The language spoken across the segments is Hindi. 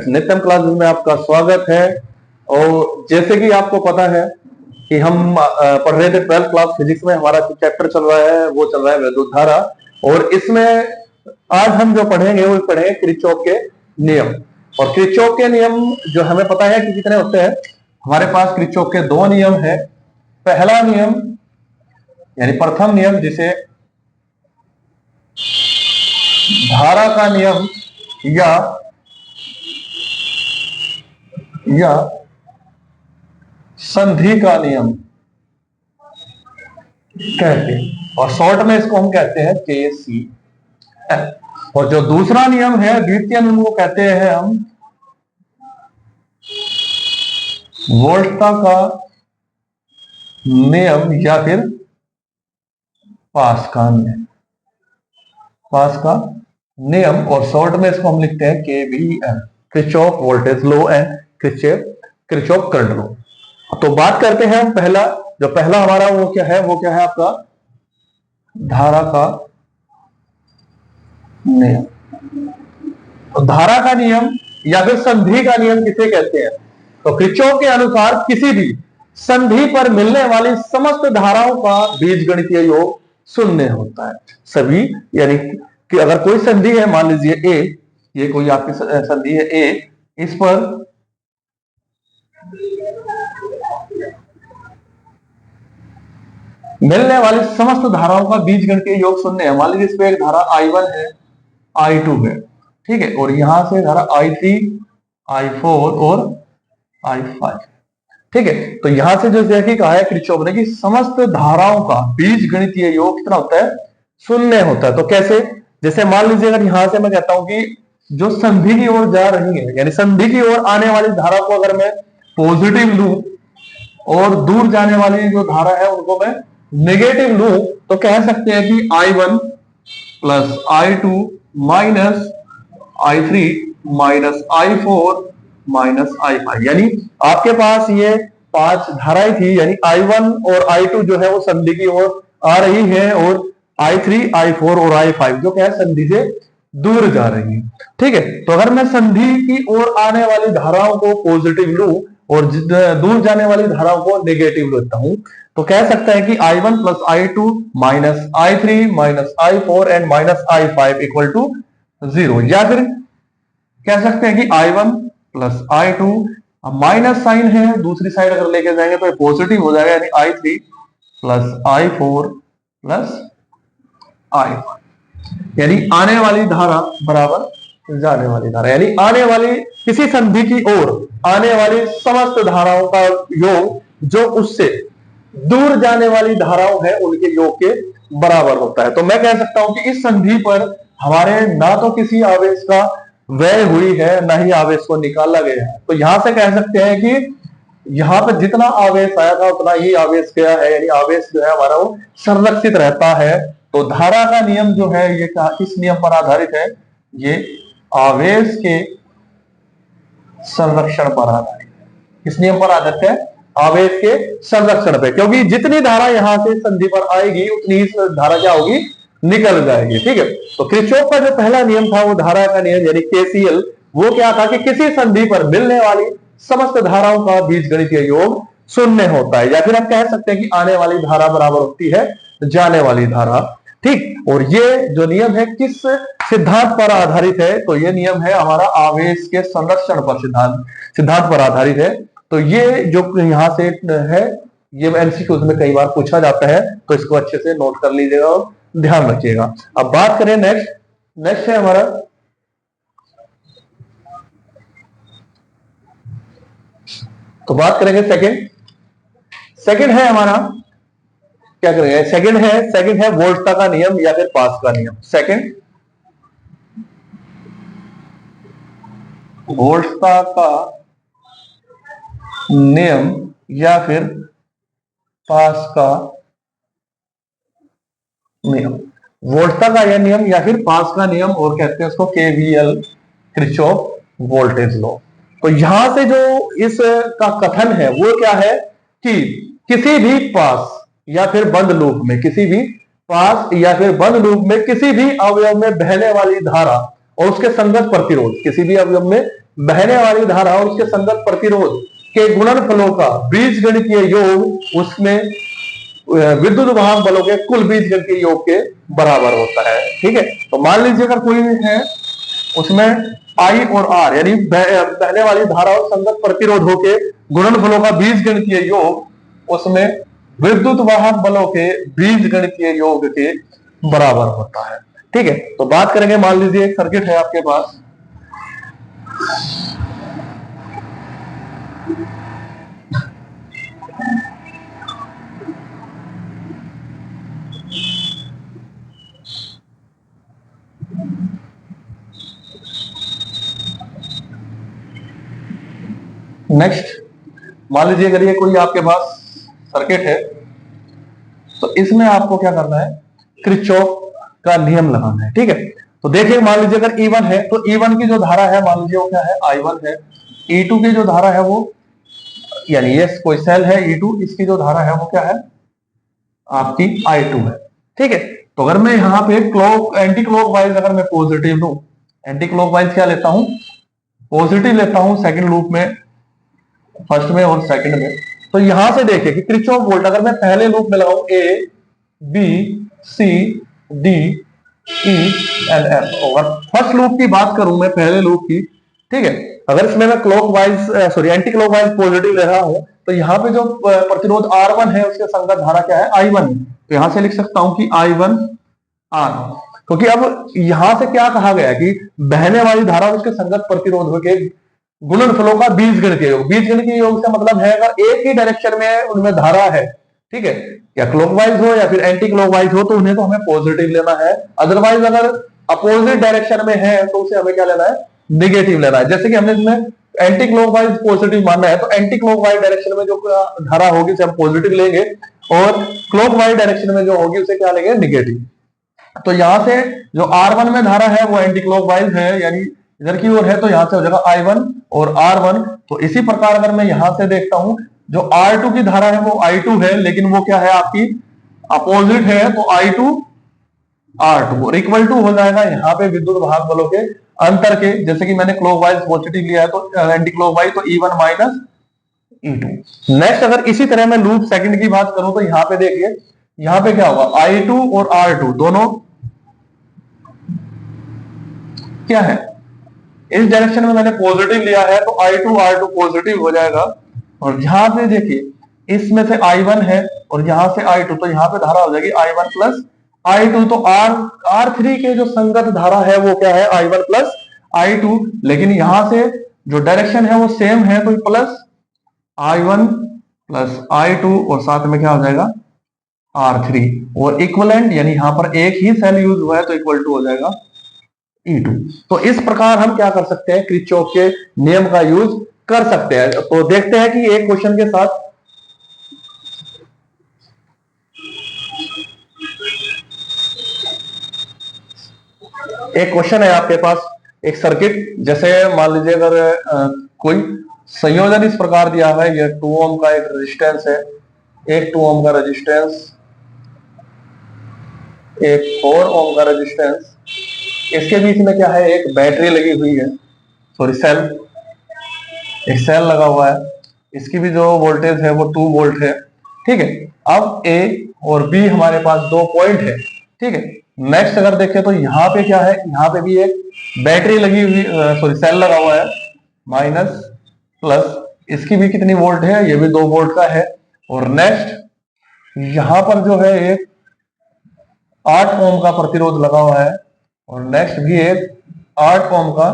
नित्यम क्लासेस में आपका स्वागत है। और जैसे कि आपको पता है कि हम पढ़ रहे थे 12th क्लास फिजिक्स में, हमारा जो चैप्टर चल रहा है वो चल रहा है वैद्युत धारा। और इसमें आज हम जो पढ़ेंगे वो पढ़ेंगे किरचॉफ के नियम। और किरचॉफ के नियम जो हमें पता है कि कितने होते हैं। हमारे पास किरचॉफ के दो नियम है। पहला नियम यानी प्रथम नियम जिसे धारा का नियम या संधि का नियम कहते हैं, और शॉर्ट में इसको हम कहते हैं KCL। और जो दूसरा नियम है, द्वितीय नियम को कहते हैं हम वोल्टा का नियम या फिर पास का नियम। और शॉर्ट में इसको हम लिखते हैं KVL, Kirchhoff voltage law and Kirchhoff current law. तो बात करते हैं हम पहला हमारा वो क्या है आपका धारा का नियम। तो धारा का नियम या फिर संधि का नियम किसे कहते हैं? तो किरचॉफ के अनुसार किसी भी संधि पर मिलने वाली समस्त धाराओं का बीजगणितीय योग शून्य होता है। सभी यानी कि अगर कोई संधि है, मान लीजिए A, ये कोई आपकी संधि है A, इस पर मिलने वाली समस्त धाराओं का बीजगणितीय योग शून्य है। मान लीजिए इस पे एक धारा I1 है, I2 है, ठीक है, और यहां से धारा I3, I4 और I5, ठीक है। तो यहां से जो देखिए कहा है किरचॉफ ने कि समस्त धाराओं का बीजगणितीय योग कितना होता है? शून्य होता है। तो कैसे? जैसे मान लीजिए अगर यहां से मैं कहता हूं कि जो संधि की ओर जा रही है, यानी संधि की ओर आने वाली धारा को अगर मैं पॉजिटिव लूं और दूर जाने वाली जो धारा है उनको मैं नेगेटिव लूं, तो कह सकते हैं कि I1 plus I2 minus I3 minus I4 minus I5। यानी आपके पास ये 5 धाराएं थी, यानी I1 और I2 जो है वो संधि की ओर आ रही है, और I3, I4 और I5 जो क्या है संधि से दूर जा रही है, ठीक है। तो अगर मैं संधि की ओर आने वाली धाराओं को पॉजिटिव लूं और दूर जाने वाली धाराओं को नेगेटिव लेता हूं, तो कह सकते हैं कि I1 plus I2 minus I3 minus I4 and minus I5 equal to 0। या फिर कह सकते हैं कि I1 plus I2, minus sign है, दूसरी साइड अगर लेके जाएंगे तो पॉजिटिव हो जाएगा, यानी I3 plus I4 plus I5, यानी आने वाली धारा बराबर जाने वाली धारा, यानी आने वाली किसी संधि की ओर आने वाली समस्त धाराओं का योग जो उससे दूर जाने वाली धाराओं है उनके योग के बराबर होता है। तो मैं कह सकता हूं कि इस संधि पर हमारे ना तो किसी आवेश का व्यय हुई है, ना ही आवेश को निकाला गया है। तो यहां से कह सकते हैं कि यहां पर जितना आवेश आया था उतना ही आवेश गया है, यानी आवेश जो है हमारा वो संरक्षित रहता है। तो धारा का नियम जो है ये किस नियम पर आधारित है? ये आवेश के संरक्षण पर आधारित है। किस नियम पर आधारित है? आवेश के संरक्षण पे, क्योंकि जितनी धारा यहां से संधि पर आएगी उतनी ही धारा क्या होगी? निकल जाएगी, ठीक है। तो किरचॉफ का जो पहला नियम था वो धारा का नियम यानी KCL, वो क्या था कि किसी संधि पर मिलने वाली समस्त धाराओं का बीजगणितीय योग शून्य होता है, या फिर आप कह सकते हैं कि आने वाली धारा बराबर होती है जाने वाली धारा, ठीक। और ये जो नियम है किस सिद्धांत पर आधारित है? तो ये नियम है हमारा आवेश के संरक्षण पर सिद्धांत पर आधारित है। तो ये जो यहां से है ये MCQs में कई बार पूछा जाता है, तो इसको अच्छे से नोट कर लीजिएगा और ध्यान रखिएगा। अब बात करें नेक्स्ट है हमारा तो बात करेंगे सेकंड है हमारा क्या करेंगे? सेकंड है वोल्टा का नियम या फिर पास का नियम। सेकंड वोल्टा का नियम या फिर पास का नियम। वोल्टा का यह नियम या फिर पास का नियम, और कहते हैं उसको KVL, किरचॉफ वोल्टेज लॉ। तो यहां से जो इस का कथन है वो क्या है कि किसी भी पास या फिर बंद लूप में किसी भी अवयव में बहने वाली धारा और उसके संगत प्रतिरोध, किसी भी अवयव में बहने वाली धारा और उसके संगत प्रतिरोध के गुणनफलों का बीजगणितीय योग उसमें विद्युत वाहक बलों के कुल बीजगणितीय योग के बराबर होता है। ठीक है, तो मान लीजिए अगर कोई है उसमें आई और आर यानी बहने वाली धारा और संगत प्रतिरोधों के गुणनफलों का बीजगणितीय योग उसमें विद्युत वाहक बलों के बीजगणितीय योग के बराबर होता है। ठीक है, तो बात करेंगे, मान लीजिए एक सर्किट है आपके पास, नेक्स्ट मान लीजिए अगर ये कोई आपके पास सर्किट है तो इसमें आपको क्या करना है, किरचॉफ का नियम लगाना है। ठीक है, तो देखिए मान लीजिए अगर E1 है तो E1 की जो धारा है मान लीजिए वो क्या है, I1 है। E2 की जो धारा है वो, यानी ये कोई सेल है E2, इसकी जो धारा है वो क्या है, आपकी I2 है। ठीक है, तो अगर मैं यहाँ पे एंटी क्लॉक वाइज अगर मैं पॉजिटिव लूं, एंटी क्लॉक वाइज क्या लेता हूं, पॉजिटिव लेता हूं सेकंड लूप में, फर्स्ट में और सेकंड में, तो यहां से देखिए कि किरचॉफ वोल्ट अगर मैं पहले लूप में लगाऊं A B C D E and F, और फर्स्ट लूप की बात करूं मैं पहले लूप की, ठीक है, अगर इसमें मैं एंटी क्लॉक वाइज पॉजिटिव ले रहा हूं तो यहाँ पे जो प्रतिरोध R1 है उसके संगत धारा क्या है, I1 है। तो यहां से लिख सकता हूं कि I1 R, क्योंकि अब यहां से क्या कहा गया कि बहने वाली धारा उसके संगत प्रतिरोध के गुणनफलों का बीजगणितीय योग। बीजगणितीय योग का मतलब है अगर एक ही डायरेक्शन में उनमें धारा है, ठीक है, या क्लॉकवाइज हो या फिर एंटी क्लॉकवाइज हो, तो उन्हें तो हमें पॉजिटिव लेना है। अदरवाइज अगर अपोजिट डायरेक्शन में है तो उसे हमें क्या लेना है, निगेटिव लेना है। जैसे कि हमने इसमें एंटी क्लॉकवाइज पॉजिटिव मानना है तो एंटी क्लॉकवाइज डायरेक्शन में जो धारा होगी उसे हम पॉजिटिव लेंगे और क्लॉकवाइज डायरेक्शन में जो होगी उसे क्या लेंगे, निगेटिव। तो यहां से जो R1 में धारा है वो एंटी क्लॉकवाइज है, यानी इधर की ओर है, तो यहां से हो जाएगा I1 और R1। तो इसी प्रकार अगर मैं यहां से देखता हूं जो R2 की धारा है वो I2 है, लेकिन वो क्या है, आपकी अपोजिट है, तो I2 R2 और इक्वल टू हो जाएगा यहाँ पे विद्युत वाहक बलों के अंतर के। जैसे कि मैंने क्लॉकवाइज पॉजिटिव लिया है तो एंटी क्लॉकवाइज तो E1 माइनस E2। नेक्स्ट अगर इसी तरह मैं लूप सेकंड की बात करूं तो यहाँ पे देखिए, यहाँ पे क्या होगा, I2 और R2 दोनों क्या है, इस डायरेक्शन में मैंने पॉजिटिव लिया है तो I2 R2 पॉजिटिव हो जाएगा। और यहां पे देखिए इसमें से I1 है और यहां से I2, तो यहां पे धारा हो जाएगी I1 प्लस I2। तो R3 के जो संगत धारा है वो क्या है, I1 प्लस I2, लेकिन यहां से जो डायरेक्शन है वो सेम है तो प्लस I1 प्लस I2 और साथ में क्या हो जाएगा R3 और इक्वलेंट, यानी यहां पर एक ही सेल यूज हुआ है तो इक्वल टू हो जाएगा E2। तो इस प्रकार हम क्या कर सकते हैं, किरचॉफ के नियम का यूज कर सकते हैं। तो देखते हैं कि एक क्वेश्चन के साथ एक क्वेश्चन है आपके पास, एक सर्किट, जैसे मान लीजिए अगर कोई संयोजन इस प्रकार दिया हुआ है, ये 2 ओम का एक रेजिस्टेंस है, एक 2 ओम का रेजिस्टेंस, एक 4 ओम का रेजिस्टेंस, इसके बीच में क्या है, एक बैटरी लगी हुई है, सॉरी सेल, एक सेल लगा हुआ है, इसकी भी जो वोल्टेज है वो 2 वोल्ट है। ठीक है, अब A और B हमारे पास 2 पॉइंट है। ठीक है, नेक्स्ट अगर देखें तो यहाँ पे क्या है, यहाँ पे भी एक बैटरी लगी हुई, सॉरी सेल लगा हुआ है, माइनस प्लस, इसकी भी कितनी वोल्ट है, ये भी 2 वोल्ट का है। और नेक्स्ट यहाँ पर जो है एक 8 ओम का प्रतिरोध लगा हुआ है और नेक्स्ट भी एक 8 ओम का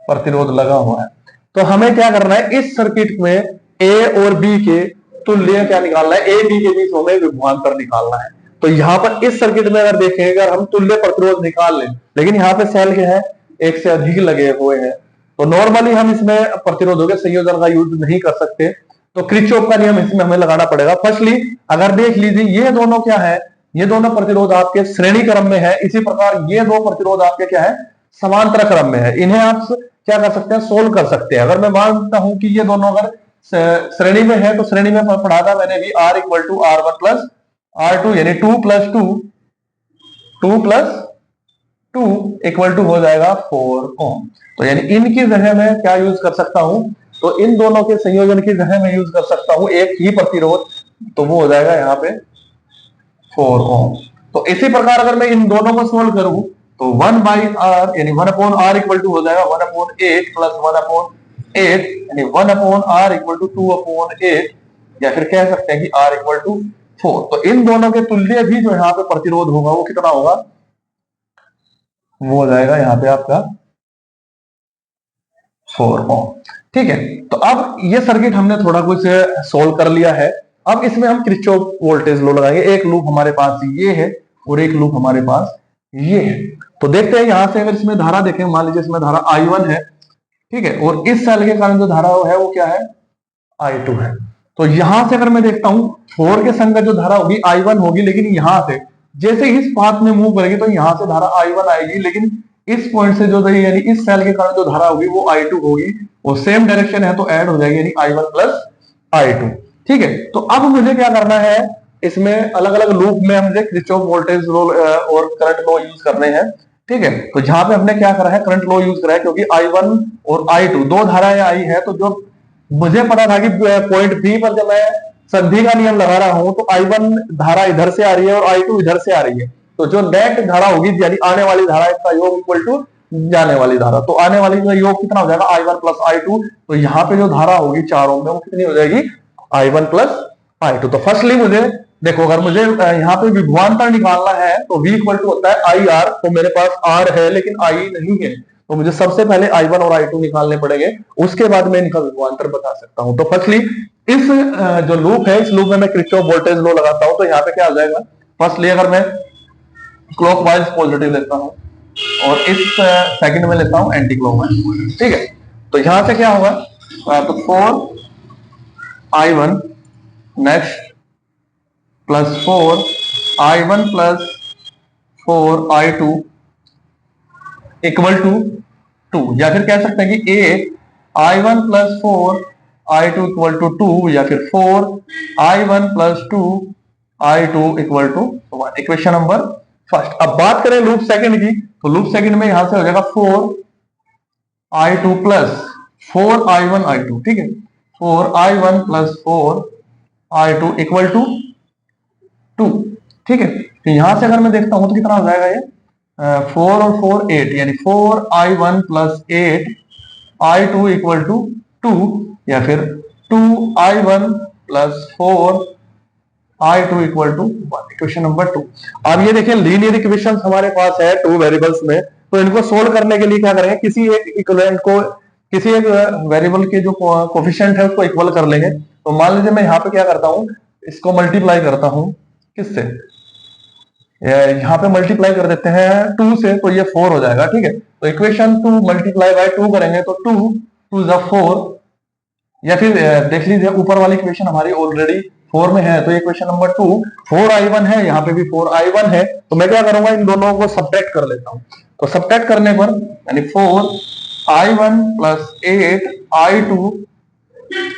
प्रतिरोध लगा हुआ है। तो हमें क्या करना है, इस सर्किट में A और B के तुल्य क्या निकालना है, A B के बीच हमें विभवांतर निकालना है। तो यहाँ पर इस सर्किट में अगर देखें, अगर हम तुल्य प्रतिरोध निकाल लें, लेकिन यहाँ पे सेल के हैं एक से अधिक लगे हुए हैं, तो नॉर्मली हम इसमें प्रतिरोधों के संयोजन का यूज नहीं कर सकते, तो किरचॉफ का नियम इसमें हमें लगाना पड़ेगा। फर्स्टली अगर देख लीजिए ये दोनों क्या है, ये दोनों प्रतिरोध आपके श्रेणी क्रम में है, इसी प्रकार ये 2 प्रतिरोध आपके क्या है, समांतर क्रम में है। इन्हें आप क्या कर सकते हैं, सोल्व कर सकते हैं। अगर मैं मानता हूं कि ये दोनों अगर श्रेणी में है तो श्रेणी में पढ़ा था मैंने भी R equal to R1 plus R2, यानी 2 प्लस 2 2 प्लस 2 इक्वल टू हो जाएगा 4 ओम। तो यानी इनकी जगह मैं क्या यूज कर सकता हूं, तो इन दोनों के संयोजन की जगह मैं यूज कर सकता हूं एक ही प्रतिरोध, तो वो हो जाएगा यहाँ पे 4 ओम। तो इसी प्रकार अगर मैं इन दोनों को सोल्व करूं तो 1/r यानी 1/r इक्वल टू हो जाएगा 1/8 प्लस 1/8 यानी 1/r इक्वल टू 2/8, या फिर कह सकते हैं कि r इक्वल टू 4। तो इन दोनों के तुल्य भी जो यहाँ पे प्रतिरोध होगा वो कितना होगा, वो हो जाएगा यहाँ पे आपका 4 ओम। ठीक है, तो अब ये सर्किट हमने थोड़ा कुछ सोल्व कर लिया है। अब इसमें हम किरचॉफ वोल्टेज लॉ लगाएंगे। एक लूप हमारे पास ये है और एक लूप हमारे पास ये है। तो देखते हैं यहां से अगर इसमें धारा देखें, मान लीजिए इसमें धारा I1 है, ठीक है, और इस सेल के कारण जो धारा है वो क्या है, I2 है। तो यहां से अगर मैं देखता हूं 4 के संगत जो धारा होगी I1 होगी, लेकिन यहां से जैसे इस पाथ में मूव करेगी तो यहां से धारा I1 आएगी, लेकिन इस पॉइंट से जो यानी इस सेल के कारण जो धारा होगी वो I2 होगी, और सेम डायरेक्शन है तो ऐड हो जाएगी यानी I1 प्लस I2। ठीक है, तो अब मुझे क्या करना है, इसमें अलग अलग लूप में मुझे किरचॉफ वोल्टेज लॉ और करंट लॉ यूज करने हैं। ठीक है, तो जहां पे हमने क्या करा है, करंट लॉ यूज करा है, क्योंकि I1 और I2 दो धाराएं आई है, तो जो मुझे पता था कि पॉइंट बी पर जब मैं संधि का नियम लगा रहा हूं तो I1 धारा इधर से आ रही है और I2 इधर से आ रही है, तो जो नेट धारा होगी यानी आने वाली धारा इसका योग इक्वल टू जाने वाली धारा, तो आने वाली का योग कितना हो जाएगा I1 प्लस I2। तो यहाँ पे जो धारा होगी चारों में वो कितनी हो जाएगी, I1 प्लस I2। तो फर्स्टली मुझे देखो, अगर मुझे यहाँ पे विभवांतर निकालना है तो V इक्वल टू होता है IR, तो मेरे पास R है लेकिन I नहीं है, तो मुझे सबसे पहले I1 और I2 निकालने पड़ेंगे, उसके बाद मैं इनका विभवांतर बता सकता हूं। तो फर्स्टली इस जो लूप है, इस लूप में मैं किरचॉफ वोल्टेज लॉ लगाता हूं, तो यहाँ पे क्या हो जाएगा, फर्स्टली अगर मैं क्लॉकवाइज पॉजिटिव लेता हूं और इस सेकंड में लेता हूं एंटी क्लॉकवाइज। ठीक है, तो यहां से क्या होगा, तो 4I1 next plus 4I1 plus 4I2 equal to 2, या फिर कह सकते हैं कि I1 plus 4I2 equal to 2, या फिर 4I1 plus 2I2 equal to 1। Equation number first. अब बात करें लूप सेकंड की, तो लूप सेकंड में यहां से हो जाएगा 4I2 प्लस 4I1I2। ठीक है, 4I1 plus 4I2 equal to 2। ठीक है, तो यहां से अगर मैं देखता हूं तो कितना हो जाएगा, ये 4 और 4 8, यानी 4I1 plus 8I2 equal to 2, या फिर 2I1 plus 4I2 equal to 1। Equation number 2। अब ये देखिए लीनियर इक्वेशन हमारे पास है 2 वेरिएबल्स में, तो इनको सोल्व करने के लिए क्या करेंगे, किसी एक इक्विवेलेंट को, किसी एक वेरिएबल के जो कोफिशिएंट है उसको इक्वल कर लेंगे। तो मान लीजिए मैं यहाँ पे क्या करता हूँ, इसको मल्टीप्लाई करता हूँ किससे, यहाँ पे मल्टीप्लाई कर देते हैं 2 से, तो ये 4 हो जाएगा। ठीक है, तो इक्वेशन 2 मल्टीप्लाई बाय 2 करेंगे तो 2 2 जा 4, या फिर देख लीजिए ऊपर वाली इक्वेशन हमारी ऑलरेडी 4 में है, तो इक्वेशन नंबर 2 4I1 है, यहाँ पे भी 4I1 है, तो मैं क्या करूंगा, इन दोनों को सब्ट्रैक्ट कर लेता हूं। तो सब्ट्रैक्ट करने पर यानी 4I1 plus 8I2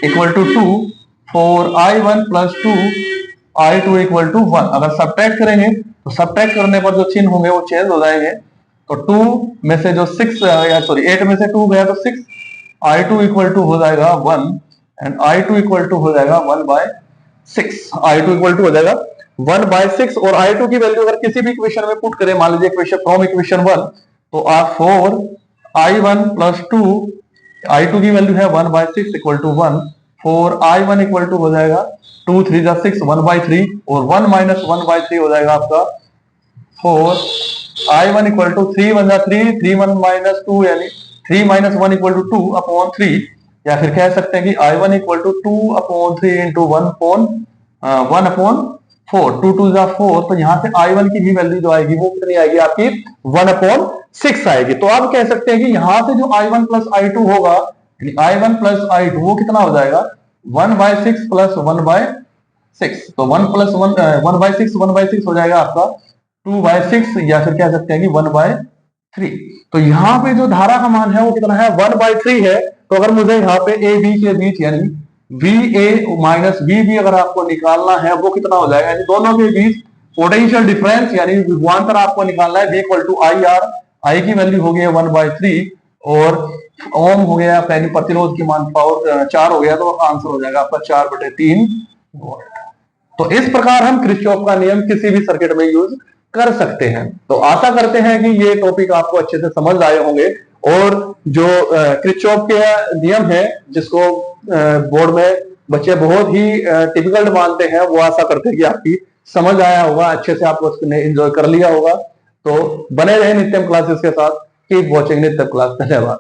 equal to 2, 4I1 plus 2I2 equal to 1। अगर सब्ट्रैक्ट करेंगे तो सब्ट्रैक्ट करने पर जो चिन्ह होंगे वो चेंज हो जाएंगे, तो 2 में से जो 6 या सॉरी 8 में से 2 गया तो 6I2 इक्वल टू हो जाएगा 1, एंड I2 इक्वल टू हो जाएगा 1/6। I2 इक्वल टू हो जाएगा 1/6, और I2 की वैल्यू अगर किसी भी इक्वेशन में पुट करें, मान लीजिए इक्वेशन फ्रॉम इक्वेशन 1, तो आप 4I1 प्लस 2, I2 की वैल्यू है 1/6 equal to 1, 4I1 equal to हो जाएगा 2 3 जा 6 1/3, और 1 माइनस 1/3 हो जाएगा आपका 4I1 इक्वल टू 3 1 जा 3, 3 1 माइनस 2 यानी 3 माइनस 1 इक्वल टू 2/3, या फिर कह सकते हैं कि I1 इक्वल टू 2/3 इंटू 1/4, 2 2 जा 4, तो यहाँ से I1 की भी वैल्यू जो आएगी वो कितनी आएगी आपकी 1/6 आएगी। तो आप कह सकते हैं कि यहाँ से जो I1 प्लस I2 होगा, I1 प्लस I2 वो कितना हो जाएगा 1/6 प्लस 1/6, तो 1/6 हो जाएगा आपका 2/6, या फिर कह सकते हैं कि 1/3। तो यहाँ पे जो धारा का मान है वो कितना है 1/3 है। तो अगर मुझे यहाँ पे ए बी के बीच यानी VA माइनस VB अगर आपको निकालना है वो कितना हो जाएगा, यानी दोनों के बीच पोटेंशियल डिफरेंस यानी विभवांतर आपको निकालना है V इक्वल टू IR, आई की वैल्यू हो गई 1/3 और ओम हो गया, पहले प्रतिरोध की मान पावर 4 हो गया, तो आंसर हो जाएगा आपका 4/3 वोल्ट। तो इस प्रकार हम किरचॉफ का नियम किसी भी सर्किट में यूज कर सकते हैं। तो आशा करते हैं कि ये टॉपिक आपको अच्छे से समझ आए होंगे, और जो किरचॉफ के नियम है जिसको बोर्ड में बच्चे बहुत ही टिपिकल मानते हैं, वो आशा करते हैं कि आपकी समझ आया होगा, अच्छे से आपको उसने एंजॉय कर लिया होगा। तो बने रहे नित्यम क्लासेस के साथ। कीप वॉचिंग नित्यम क्लास। धन्यवाद।